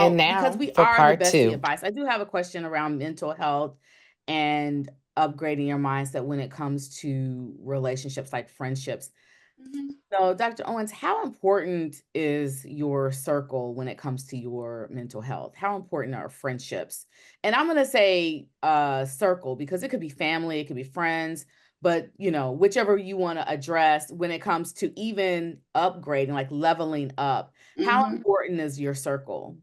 And now because we for are the part bestie two. advice, I do have a question around mental health and upgrading your mindset when it comes to relationships like friendships. Mhm. So, Dr. Owens, how important is your circle when it comes to your mental health? How important are friendships? And I'm going to say circle because it could be family, it could be friends, but whichever you want to address when it comes to even upgrading, like leveling up. How Mhm. important is your circle?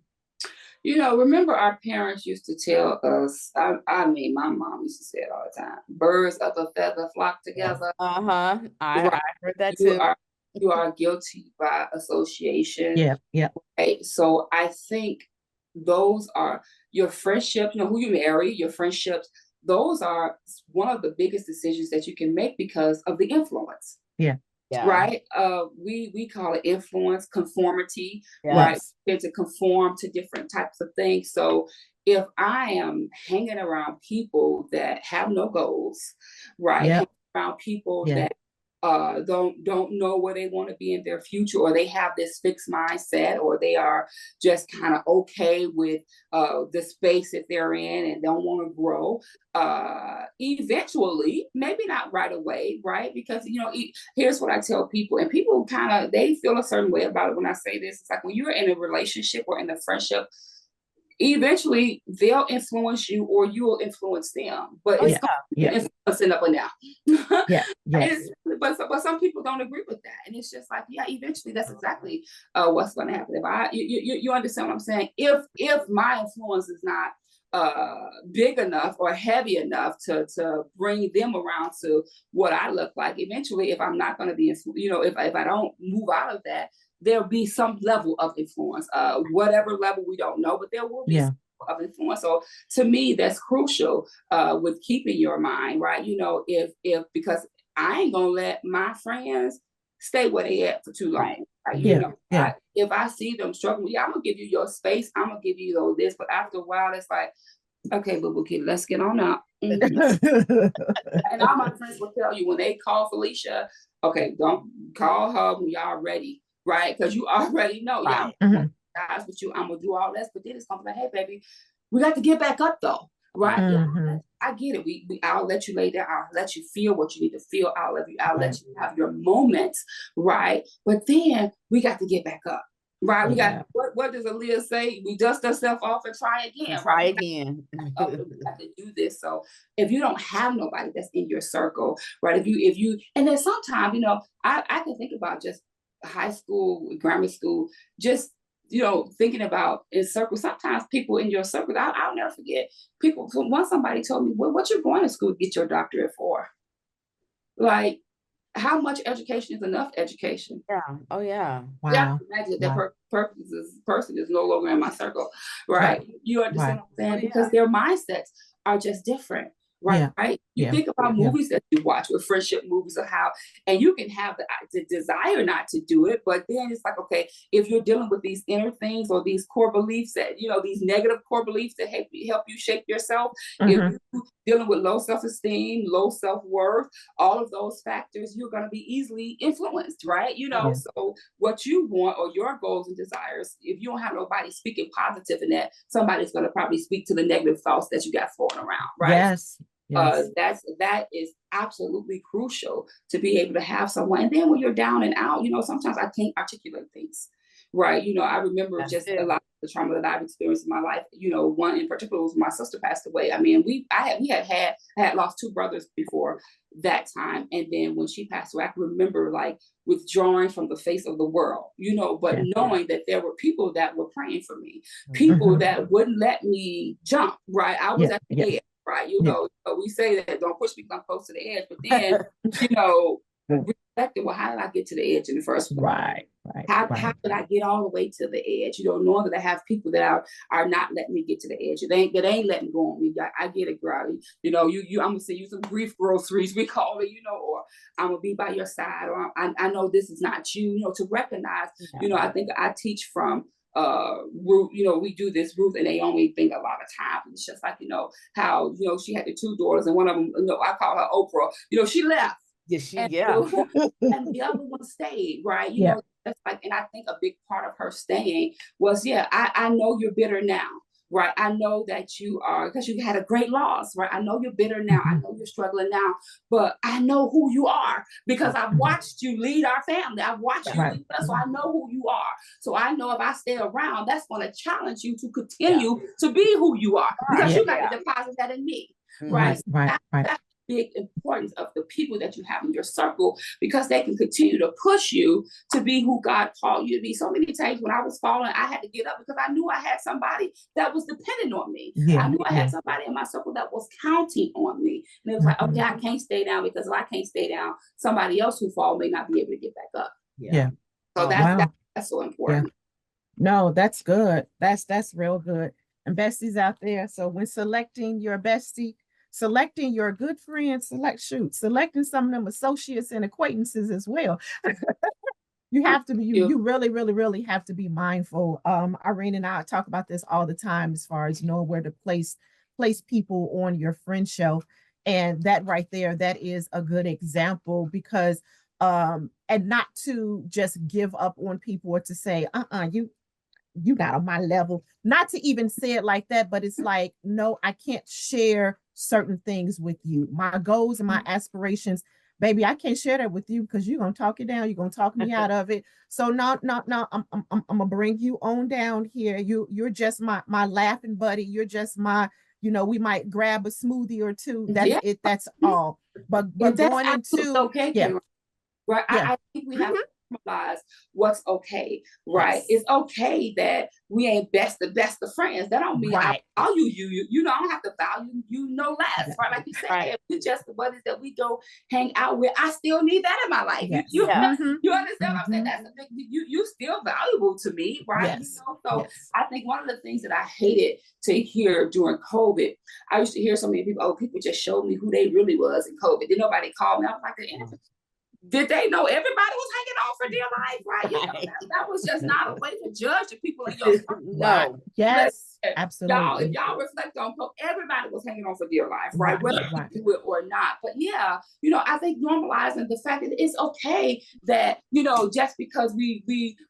Remember our parents used to tell us, I mean, my mom used to say it all the time, birds of a feather flock together. Uh-huh. Right. I heard that You too. are you are guilty by association. Yeah, yeah, Right? So I think those are your friendships, who you marry, your friendships, those are one of the biggest decisions that you can make because of the influence. yeah. Yeah. Right? We call it influence, conformity, right? Yes. And to conform to different types of things. So if I am hanging around people that have no goals, right? Yep. Hanging around people Yeah. that don't know where they want to be in their future, or they have this fixed mindset, or they are just kind of okay with the space that they're in and don't want to grow. Eventually, maybe not right away, right? Because here's what I tell people, and people kind of they feel a certain way about it when I say this. It's like when you're in a relationship or in a friendship, eventually they'll influence you or you will influence them, but Oh it's Yeah. going to be Yeah. influencing up and down. Yeah. Yes. But some people don't agree with that, and it's just like, yeah, eventually that's exactly what's going to happen. If you understand what I'm saying, if my influence is not big enough or heavy enough to bring them around to what I look like, eventually, if I'm not going to be, if I don't move out of that, there'll be some level of influence, whatever level we don't know, but there will be Yeah. some of influence. So to me, that's crucial with keeping your mind right. If because I ain't gonna let my friends stay where they at for too long. Right? Yeah. Yeah. If I see them struggling, yeah, I'm gonna give you your space. I'm gonna give you this, but after a while, it's like, okay, boo boo kid, let's get on up. And all my friends will tell you when they call Felicia, okay, don't call her when y'all ready, right? Because you already know, yeah, I'm Mhm. guys with you, I'm gonna do all this, but then it's gonna be like, hey, baby, we got to get back up though, right? Yeah, Mhm. I get it. I'll let you lay down. I'll let you feel what you need to feel. I'll Right. let you have your moments, right? But then we got to get back up, right? We got Yeah. what does Aaliyah say? We dust ourselves off and try again, Try right? again. We have to do this. So if you don't have nobody that's in your circle, right? If you and then sometimes, I can think about just high school, grammar school, just thinking about in circles. Sometimes people in your circle, I'll never forget people. So once somebody told me, well, what you're going to school to get your doctorate for? Like, how much education is enough education? Yeah. Oh, yeah. You have to Wow. imagine that Wow. person is no longer in my circle, Right. right? You understand Right. what I'm saying? Oh, yeah. Because their mindsets are just different, Yeah. right? You Yeah. think about Yeah. movies that you watch with friendship movies of how, and you can have the desire not to do it, but then it's like, okay, if you're dealing with these inner things or these core beliefs that, these negative core beliefs that help you shape yourself, if Mhm. you're dealing with low self-esteem, low self-worth, all of those factors, you're going to be easily influenced, right? Yeah. So what you want or your goals and desires, if you don't have nobody speaking positive in that, somebody's going to probably speak to the negative thoughts that you got floating around, right? Yes. Yes. That is absolutely crucial to be able to have someone. And then when you're down and out, sometimes I can't articulate things, right? I remember That's just a it. lot of the trauma that I've experienced in my life. One in particular was my sister passed away. I mean, I had lost two brothers before that time, and then when she passed away, I can remember like withdrawing from the face of the world, but Yeah. knowing that there were people that were praying for me, people Mhm. that wouldn't let me jump, right? I was Yeah. at the Yeah. edge, right? Yeah. So we say that don't push me, I'm close to the edge, but then, you know, reflecting, well, how did I get to the edge in the first place? Right. How did I get all the way to the edge? Knowing that I have people that are not letting me get to the edge. They ain't letting go on me. I get it, girl. I'm gonna send you some grief groceries, we call it, or I'm gonna be by your side, or I know this is not you, to recognize, I think I teach from Ruth, we do this Ruth and Naomi thing a lot of times. It's just like, how, she had the 2 daughters, and one of them, I call her Oprah, she left. And the other one stayed, right? That's like, and I think a big part of her staying was, I know you're bitter now, right? I know that you are, because you had a great loss, right? I know you're bitter now. I know you're struggling now, but I know who you are because I've watched you lead our family. I've watched you lead us, so I know who you are. So I know if I stay around, that's going to challenge you to continue to be who you are because you got to deposit that in me, right? That's big importance of the people that you have in your circle, because they can continue to push you to be who God called you to be. So many times when I was falling, I had to get up because I knew I had somebody that was dependent on me. I knew I had somebody in my circle that was counting on me. And it was like, okay, I can't stay down, because if I can't stay down, somebody else who fall may not be able to get back up. So that's so important. No, that's good. That's real good. And besties out there. So when selecting your bestie, selecting your good friends, selecting some of them associates and acquaintances as well. You have to be, you really, really, really have to be mindful. Irene and I talk about this all the time as far as knowing where to place people on your friend shelf. And that right there, that is a good example, because and not to just give up on people or to say, you not on my level, not to even say it like that, but it's like, no, I can't share certain things with you. My goals and my aspirations, baby, I can't share that with you because you're gonna talk it down. You're gonna talk me out of it. So no, I'm gonna bring you on down here. You're just my laughing buddy. You're just my, we might grab a smoothie or two. That's it. That's all. But going into okay, right? I think we have to normalize what's okay, right? It's okay that we ain't the best of friends. That don't mean I value you. I don't have to value you no less, right? Like you said, if we just the buddies that we go hang out with, I still need that in my life. You understand what I'm saying? That's a big, you still valuable to me, right? So I think one of the things that I hated to hear during COVID, I used to hear so many people, people just showed me who they really was in COVID. Did nobody call me? I was like, did they know everybody was hanging on for dear life, right? That was just not a way to judge the people in your circle. No. Yes, absolutely. Y'all, if y'all reflect on COVID, everybody was hanging on for dear life, right? Whether you do it or not. But I think normalizing the fact that it's okay that, just because we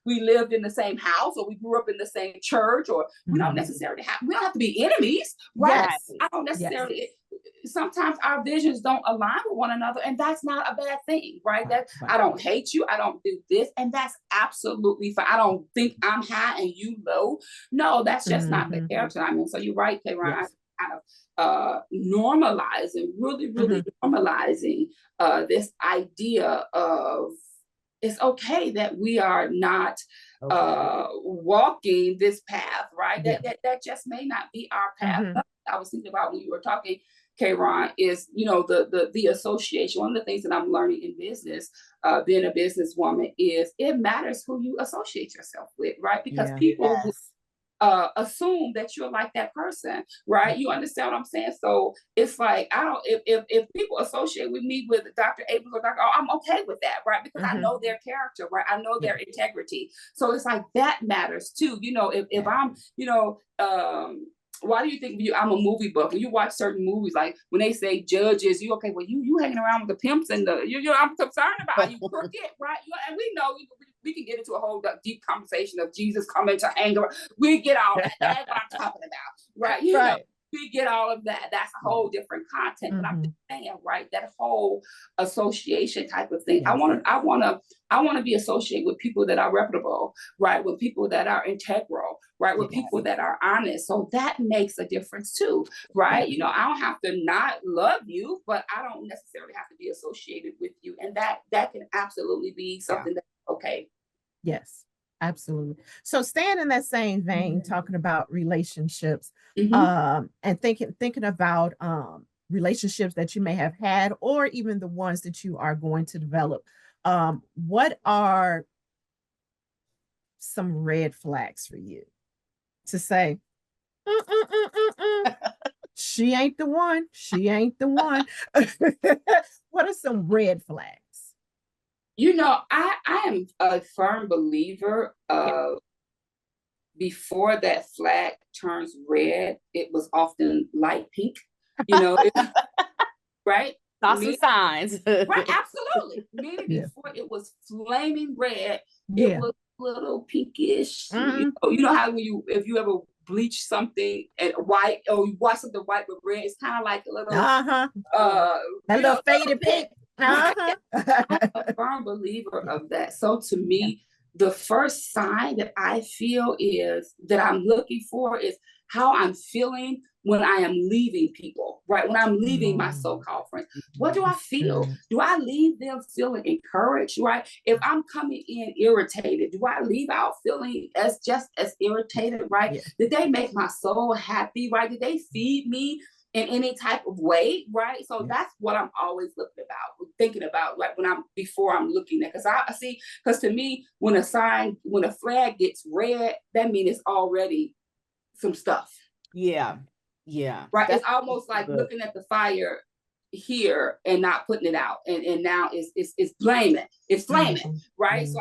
lived in the same house, or we grew up in the same church, or we don't necessarily we don't have to be enemies, right? I don't necessarily sometimes our visions don't align with one another, and that's not a bad thing, right? I don't hate you, I don't do this, and that's absolutely fine. I don't think I'm high and you low. No, that's just not the character I'm in. So you're right, Kayron. Kind of normalizing, really, really normalizing this idea of it's okay that we are not walking this path, right? That just may not be our path. I was thinking about when you were talking, Kayron, is the association. One of the things that I'm learning in business, being a businesswoman, is it matters who you associate yourself with, right? Because people assume that you're like that person, right? You understand what I'm saying? So it's like, I don't, if people associate with me with Dr. Abrams or Dr. I'm okay with that, right? Because I know their character, right? I know their integrity. So it's like, that matters too. If I'm, why do you think I'm a movie buff? When you watch certain movies, like when they say judges, you hanging around with the pimps and I'm concerned about you crooked, right? And we know we can get into a whole deep conversation of Jesus coming to anger. We get all that. That's what I'm talking about, right? We get all of that. That's a whole different content. But I'm just saying, right? That whole association type of thing. I want to be associated with people that are reputable, right? With people that are integral, right? With people that are honest. So that makes a difference too, right? I don't have to not love you, but I don't necessarily have to be associated with you. And that can absolutely be something that's okay. Yes, absolutely. So staying in that same vein, talking about relationships, and thinking about relationships that you may have had, or even the ones that you are going to develop. What are some red flags for you to say, "Mm-mm-mm-mm-mm. She ain't the one. She ain't the one." What are some red flags? I am a firm believer of before that flag turns red, it was often light pink, right? Saw some signs. Right, absolutely. Meaning before it was flaming red, it was a little pinkish. You know how if you ever bleach something and white, or you wash something white with red, it's kind of like a little that little faded pink. I'm a firm believer of that. So to me, the first sign that I feel is that I'm looking for is how I'm feeling when I am leaving people, right? When I'm leaving my so-called friends, what do I feel? Do I leave them feeling encouraged, right? If I'm coming in irritated, do I leave out feeling just as irritated, right? Yeah. Did they make my soul happy, right? Did they feed me in any type of way, right? So that's what I'm always thinking about, like before I'm looking at, because to me, when a flag gets red, that means it's already some stuff. Yeah. Right. It's almost like looking at the fire here and not putting it out, and now it's blaming, it's flaming, right? So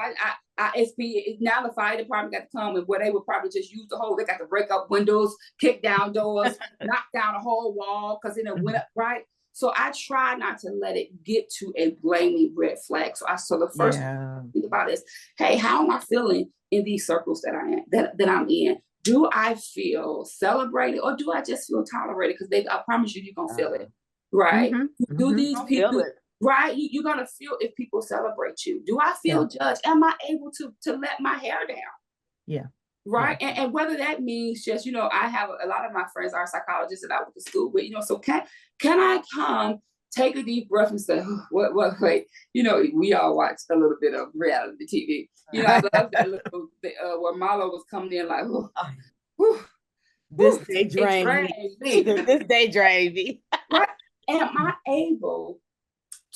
now the fire department got to come, and where they would probably just use the hose, they got to break up windows, kick down doors, knock down a whole wall, because then it went up, right? So I try not to let it get to a blaming red flag. So the first thing I think about is, hey, how am I feeling in these circles that I'm in? Do I feel celebrated, or do I just feel tolerated? Because I promise you're gonna feel it, right? Do these people, right? You're gonna feel if people celebrate you. Do I feel judged? Am I able to let my hair down? Yeah. Right. Yeah. And whether that means just, I have a lot of my friends are psychologists that I went to school with, so can I come, take a deep breath and say, wait, we all watch a little bit of reality TV. I love that little where Marlo was coming in like, this day drained me. This day drained me. Right? Am I able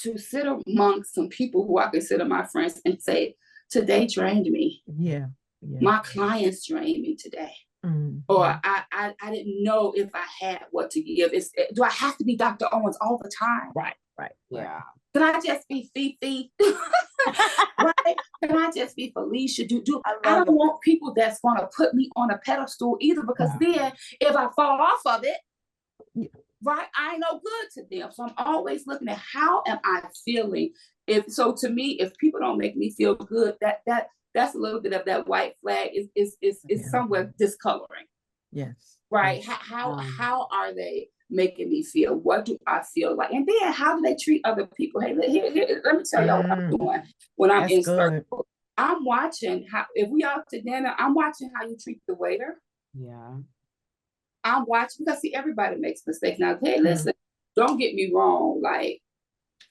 to sit amongst some people who I consider my friends and say, today drained me? Yeah. My clients drained me today. Or I didn't know if I had what to give. Do I have to be Dr. Owens all the time? Right. Yeah. Can I just be Fifi? Right? Can I just be Felicia? I don't want people that's going to put me on a pedestal either, because then if I fall off of it, right, I ain't no good to them. So I'm always looking at how am I feeling. To me, if people don't make me feel good, that's a little bit of that white flag is somewhere discoloring. Yes. Right. How are they making me feel? What do I feel like? And then how do they treat other people? Hey, here, let me tell y'all what I'm doing when I'm in circle. I'm watching if we out to dinner, I'm watching how you treat the waiter. Yeah. I'm watching, because everybody makes mistakes. Now, hey, listen, don't get me wrong. Like,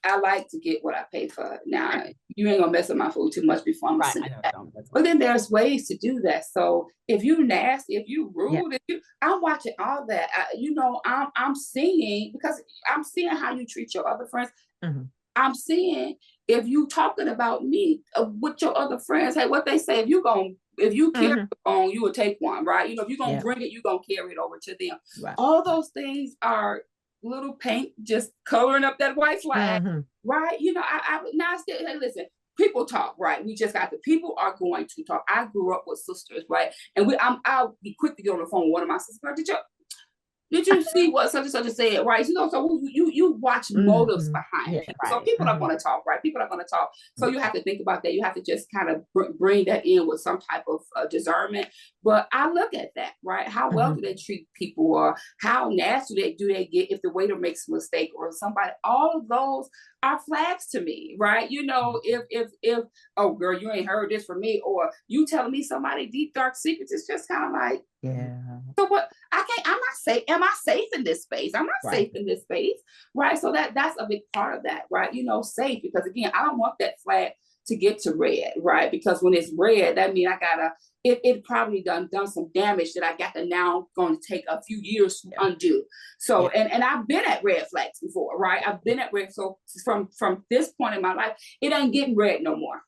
I like to get what I pay for. Now, you ain't gonna mess up my food too much before I'm sitting back. But then there's ways to do that. So if you nasty, if you rude, I'm watching all that. I'm seeing, because I'm seeing how you treat your other friends. I'm seeing if you talking about me with your other friends. Hey, what they say, if you carry on, you will take one, right? If you're gonna bring it, you're gonna carry it over to them. Right. All those things are little paint just coloring up that white flag, right? Hey, listen, people talk, right? We just got people are going to talk. I grew up with sisters, right? And I'll be quick to get on the phone with one of my sisters. Did you see what such and such said, right? So you watch motives behind people. So people are going to talk, right? People are going to talk. So you have to think about that. You have to just kind of bring that in with some type of discernment. But I look at that, right? How well do they treat people, or how nasty do they get if the waiter makes a mistake or somebody? All of those are flags to me, right? If oh girl, you ain't heard this from me, or you telling me somebody deep dark secrets, it's just kind of like, so what? I'm not safe. Am I safe in this space? I'm not safe in this space, right? So that's a big part of that, right? Safe, because again, I don't want that flag to get to red, right? Because when it's red, that means I gotta. It probably done some damage that I got to now going to take a few years to undo. So and I've been at red flags before, right? I've been at red. So from this point in my life, it ain't getting red no more.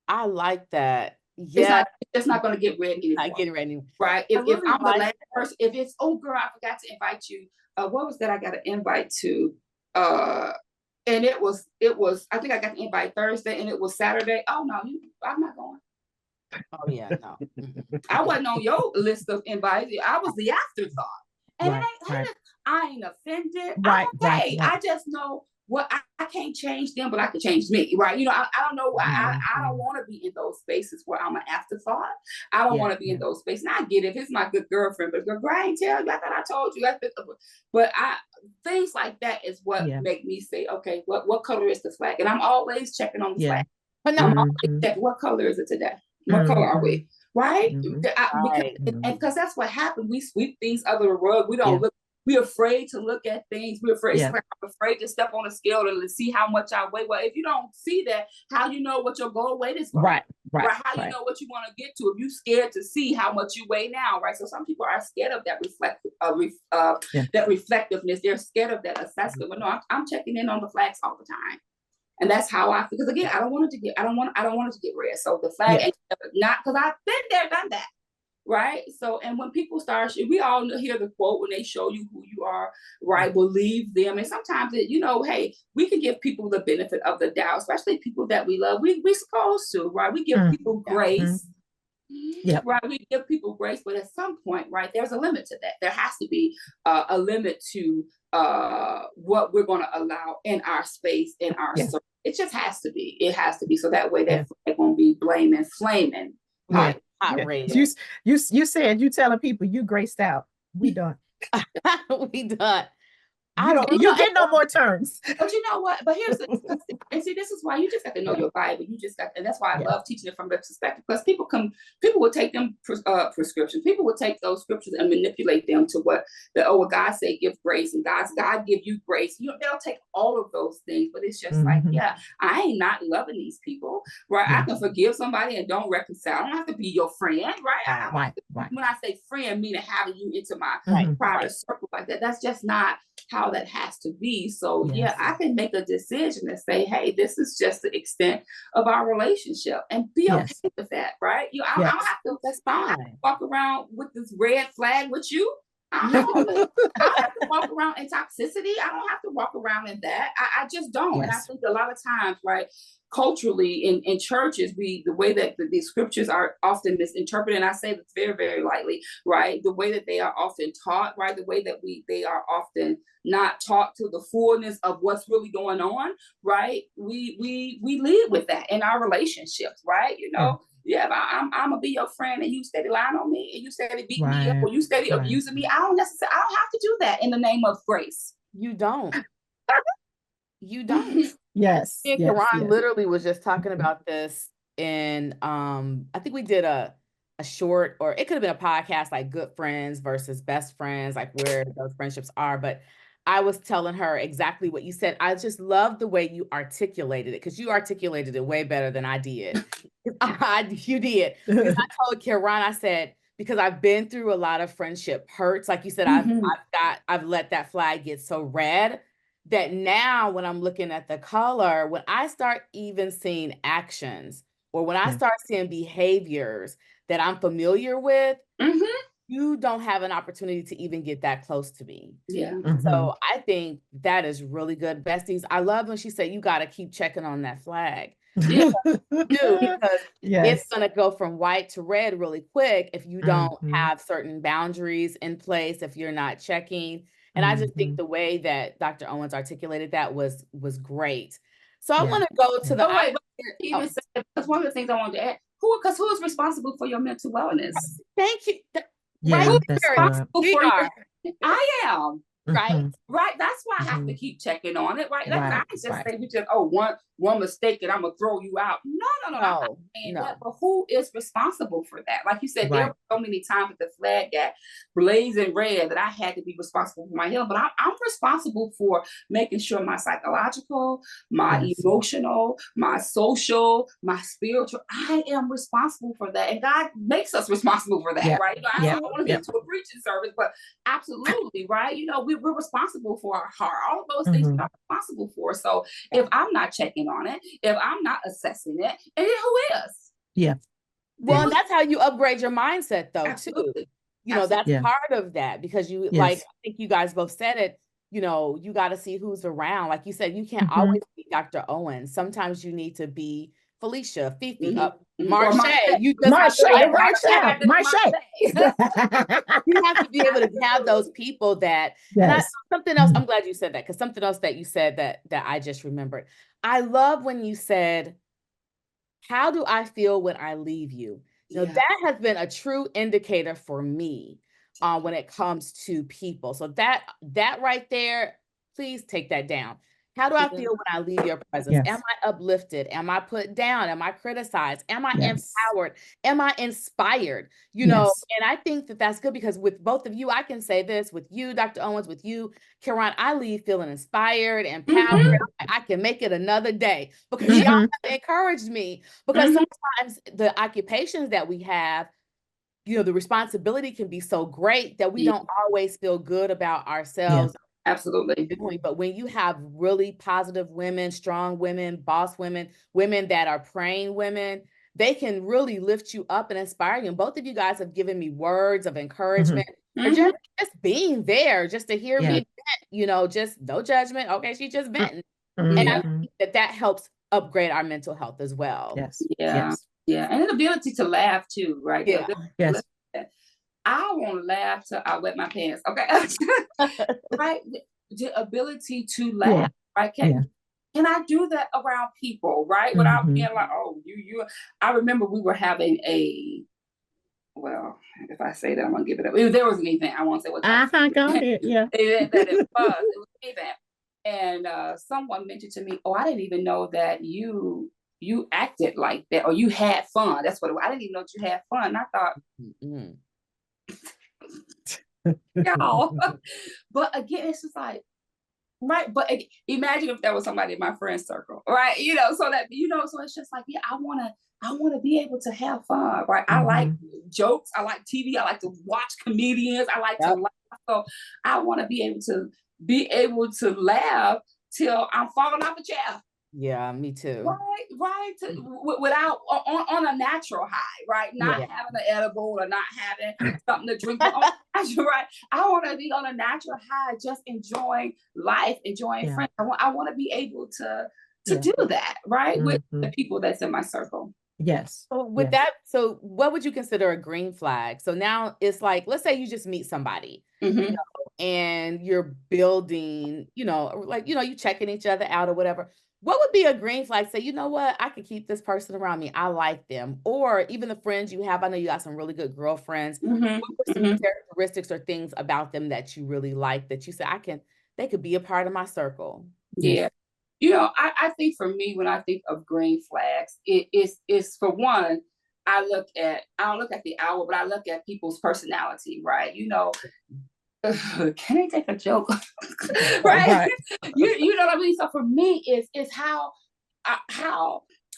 I like that. Yeah, It's just not going to get read anymore. not getting ready. Right. I If really I'm the like last person, if it's, oh girl, I forgot to invite you. What was that I got an invite to? And it was, I think I got the invite Thursday and it was Saturday. Oh no, I'm not going. Oh yeah, no. I wasn't on your list of invites. I was the afterthought. And Right. I ain't offended. Right, I'm okay. right. I just know what I can't change them, but I can change me. Right. You know, I don't know. I don't want to be in those spaces where I'm an afterthought. I don't want to be in those spaces. And I get it if it's my good girlfriend, but girl, I ain't tell you. I thought I told you. But things like that is what make me say, okay, what color is the flag? And I'm always checking on the flag. But no, I'm always checking, what color is it today? What color are we? Right? Because that's what happened. We sweep things under the rug. We don't look. We're afraid to look at things. We're afraid. I'm afraid to step on a scale to see how much I weigh. Well, if you don't see that, how you know what your goal weight is? Right. How you know what you want to get to if you're scared to see how much you weigh now, right? So some people are scared of that that reflectiveness. They're scared of that assessment. But no, I'm checking in on the flags all the time. And that's how I feel. Because again, I don't want it to get red. So the flag ain't not, because I've been there, done that. Right. So, and when people start, we all hear the quote when they show you who you are, right? Believe them. And sometimes hey, we can give people the benefit of the doubt, especially people that we love. We're supposed to, right? We give people grace. Right. We give people grace, but at some point, right, there's a limit to that. There has to be a limit to what we're going to allow in our space, in our circle. It just has to be. It has to be. So that way that flag won't be flaming. Hot rate. You said you telling people you graced out. We done. We done. You get no more terms. But you know what? But here's and see, this is why you just got to know your Bible. And that's why I love teaching it from the perspective, because people will take them prescriptions. People will take those scriptures and manipulate them to what God say, give grace, and God give you grace. They'll take all of those things, but it's just like, I ain't not loving these people, right? I can forgive somebody and don't reconcile. I don't have to be your friend, right? Right. When I say friend, meaning having you into my private circle like that. That's just not how that has to be. So I can make a decision and say, hey, this is just the extent of our relationship, and be okay with that, right? I don't have to. That's fine. Walk around with this red flag with you. I don't have to walk around in toxicity. I don't have to walk around in that. I just don't. And I think a lot of times, right, culturally in churches, the way that the scriptures are often misinterpreted, and I say this very, very lightly, right? The way that they are often taught, right? The way that they are often not taught to the fullness of what's really going on, right? We lead with that in our relationships, right? I'm gonna be your friend and you steady lying on me and you steady beating me up or you steady abusing me. I don't have to do that in the name of grace. You don't. You don't. Yes. Karan literally was just talking about this in I think we did a short, or it could have been a podcast, like good friends versus best friends, like where those friendships are. But I was telling her exactly what you said. I just love the way you articulated it, because you articulated it way better than I did. You did. Because I told Karan, I said, because I've been through a lot of friendship hurts. Like you said, I've let that flag get so red that now when I'm looking at the color, when I start even seeing actions, or when I start seeing behaviors that I'm familiar with, you don't have an opportunity to even get that close to me. So I think that is really good. Besties, I love when she said, you got to keep checking on that flag. Because it's going to go from white to red really quick if you don't have certain boundaries in place, if you're not checking. And I just think the way that Dr. Owens articulated that was great. So I want to go to that's one of the things I wanted to add. Who is responsible for your mental wellness? Thank you. Who's responsible for I am. Right. Right. That's why I have to keep checking on it. Right. I can just say we just one mistake and I'm gonna throw you out. No. That, but who is responsible for that? Like you said, there were so many times that the flag got blazing red that I had to be responsible for my health. But I'm responsible for making sure my psychological, my emotional, my social, my spiritual. I am responsible for that, and God makes us responsible for that. Right. I don't want to get into a preaching service, but absolutely, right. We're responsible for our heart. All of those things we're responsible for. So if I'm not checking on it, if I'm not assessing it, and then who is? Well, and that's how you upgrade your mindset though, too. Absolutely. You know, that's Yeah. part of that, because you, like, Yes. I think you guys both said it, you know, you got to see who's around. Like you said, you can't Mhm. always be Dr. Owens. Sometimes you need to be Felicia, Fifi, Mhm. Marche. Marche. You just have to, like, you have to be able to have those people that, and Yes. something else, I'm glad you said that, because something else that you said that I just remembered. I love when you said, how do I feel when I leave you? You know, Yeah. that has been a true indicator for me when it comes to people. So that right there, please take that down. How do I feel when I leave your presence? Yes. Am I uplifted? Am I put down? Am I criticized? Am I Yes. empowered? Am I inspired? You know, Yes. and I think that that's good, because with both of you, I can say this, with you, Dr. Owens, with you, Karan, I leave feeling inspired, empowered. Mhm. I can make it another day, because y'all have encouraged me. Because sometimes the occupations that we have, you know, the responsibility can be so great that we Yeah. don't always feel good about Yeah. ourselves Absolutely. doing. But when you have really positive women, strong women, boss women, women that are praying women, they can really lift you up and inspire you. And both of you guys have given me words of encouragement, or Mhm. just being there, just to hear Yeah. me vent, you know, just no judgment. Okay, she just venting. And Yeah. I think that that helps upgrade our mental health as well. Yes. Yeah. Yes. Yeah. And an ability to laugh too, right? Yeah. Yes. I want to laugh till I wet my pants. Okay. Right. The ability to laugh. Right. Can I do that around people? Right. Without being like, oh, you. I remember we were having well, if I say that, I'm gonna give it up. There was an event. I won't say what type. Go ahead. Yeah. Event that it was. It was an event. And someone mentioned to me, oh, I didn't even know that you acted like that, or you had fun. That's what I didn't even know that you had fun. And I thought, y'all. But again, it's just like, right. But imagine if there was somebody in my friend circle, right? You know, so that, you know, so it's just like, yeah, I wanna be able to have fun, right? I like jokes, I like TV, I like to watch comedians, I like to laugh. So I want to be able to laugh till I'm falling off a chair. Yeah, me too. Right. Without on a natural high, right? Not having an edible or not having something to drink. But right. I want to be on a natural high, just enjoying life, enjoying friends. I want to be able to do that, right? With the people that's in my circle. Yes. So with that, so what would you consider a green flag? So now it's like, let's say you just meet somebody, you know, and you're building, you know, like, you know, you checking each other out or whatever. What would be a green flag? Say, you know what, I could keep this person around me. I like them. Or even the friends you have. I know you got some really good girlfriends. What were some characteristics or things about them that you really like, that you say, they could be a part of my circle? Yeah. You know, I think for me, when I think of green flags, it's for one, I don't look at the hour, but I look at people's personality, right? You know, can I take a joke? Right? You know what I mean? So for me, it's how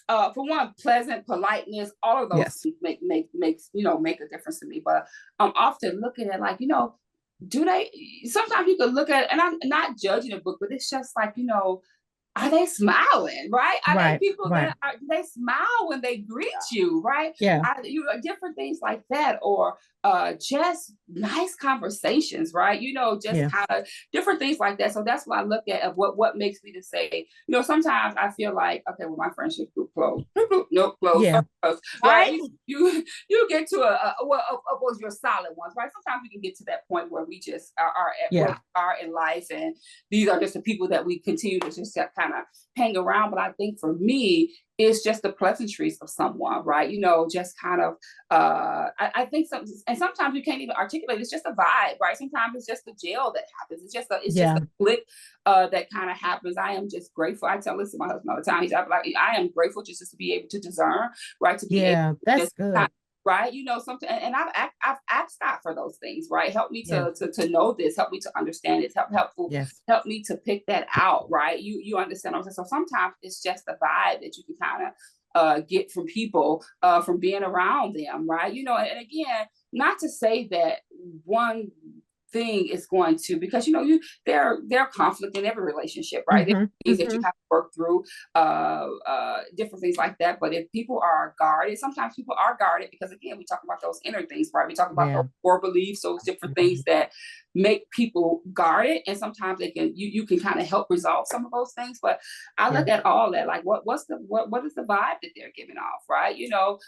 for one, pleasant politeness, all of those things makes make a difference to me. But I'm often looking at, like, you know, sometimes you can look at it, and I'm not judging a book, but it's just like, you know, are they smiling, right? Are they people that they smile when they greet you, right? Different things like that, or just nice conversations, right? You know, just kind of different things like that. So that's what I look at of what makes me to say, you know, sometimes I feel like, okay, well, my friendship group close, no close, right? You get to your solid ones, right? Sometimes we can get to that point where we just are at where we are in life, and these are just the people that we continue to just kind of hang around. But I think for me, it's just the pleasantries of someone, right? You know, just kind of I think sometimes you can't even articulate. It's just a vibe, right? Sometimes it's just a gel that happens. It's just a click that kind of happens. I am just grateful. I tell this to my husband all the time. He's like, I am grateful just to be able to discern, right? To be able that's good. Right, you know, something, and I've asked God for those things, right? Help me to know this, help me to understand it, help me to pick that out, right? You understand what I'm saying? So sometimes it's just a vibe that you can kind of get from people, from being around them, right? You know, and again, not to say that one thing is going to, because you know, there are conflict in every relationship, right? There are things that you have to work through, different things like that. But if people are guarded, sometimes people are guarded because, again, we talk about those inner things, right? We talk about those core beliefs, those different things that make people guarded, and sometimes they can, you can kind of help resolve some of those things. But I look at all that, like what is the vibe that they're giving off, right? You know,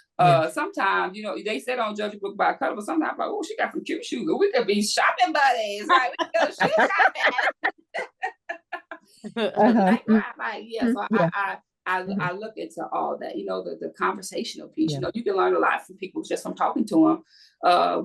sometimes, you know, they say don't judge a book by a cover, but sometimes like, oh, she got some cute shoes. We could be shopping buddies, right? We could go shoe shopping. So I look into all that, you know, the conversational piece. You know, you can learn a lot from people just from talking to them.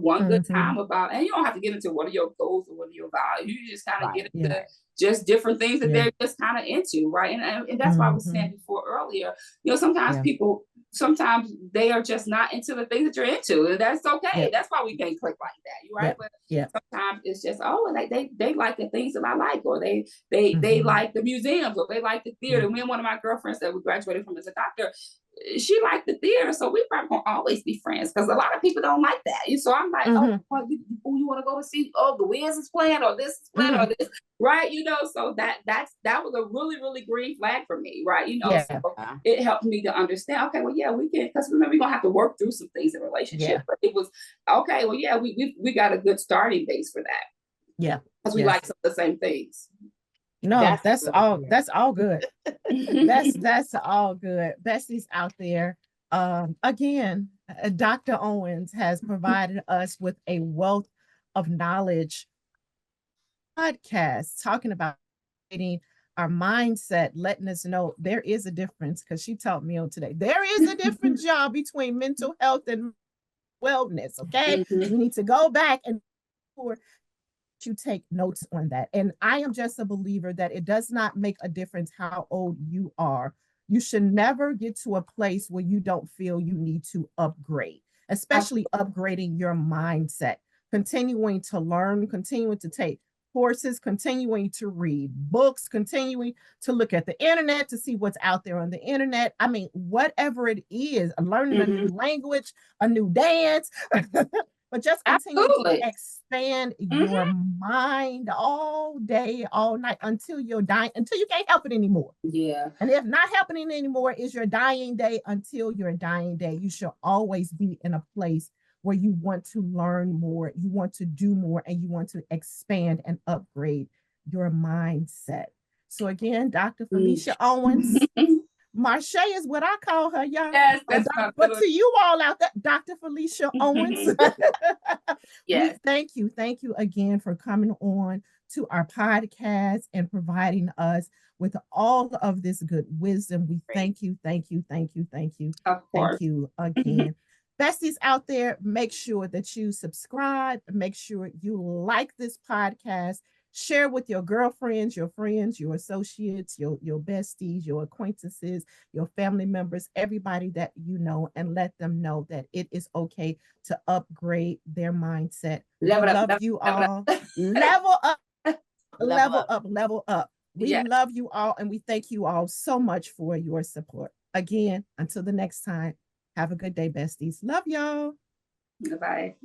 One good time about, and you don't have to get into what are your goals or what are your values. You just kind of get into just different things that they're just kind of into, right? And that's why I was saying before earlier, you know, sometimes people, sometimes they are just not into the things that you're into, and that's okay. That's why we can't click like that, right? But sometimes it's just, oh, like they like the things that I like, or they like the museums, or they like the theater. Me and one of my girlfriends that we graduated from as a doctor, she liked the theater, so we probably gonna always be friends, because a lot of people don't like that. So I'm like, oh, well, you want to go to see, oh, the Wiz is playing, or this is playing, or this, right? You know, so that was a really, really green flag for me, right? You know, so it helped me to understand, okay, well, yeah, we can, because remember, we're gonna have to work through some things in relationships. But it was okay, well, yeah, we got a good starting base for that. Because we like some of the same things. No, that's all good. That's all good. Besties out there. Again, Dr. Owens has provided us with a wealth of knowledge podcast talking about our mindset, letting us know there is a difference, because she taught me on today. There is a different job between mental health and wellness. Okay. We need to go back and you take notes on that. And I am just a believer that it does not make a difference how old you are. You should never get to a place where you don't feel you need to upgrade, especially upgrading your mindset, continuing to learn, continuing to take courses, continuing to read books, continuing to look at the internet to see what's out there on the internet. I mean, whatever it is, learning a new language, a new dance, but just continue to expand your mind all day, all night, until you're dying, until you can't help it anymore. And if not happening anymore is your dying day, until your dying day, you should always be in a place where you want to learn more, you want to do more, and you want to expand and upgrade your mindset. So again, Dr. Felicia Owens, Marche is what I call her, y'all. Yes, but to you all out there, Dr. Felicia Owens, we thank you again for coming on to our podcast and providing us with all of this good wisdom. We thank you. Of course. Thank you again. Besties out there, make sure that you subscribe, make sure you like this podcast. Share with your girlfriends, your friends, your associates, your besties, your acquaintances, your family members, everybody that you know, and let them know that it is okay to upgrade their mindset. Level up. We love you all, and we thank you all so much for your support. Again, until the next time, have a good day, besties. Love y'all. Bye.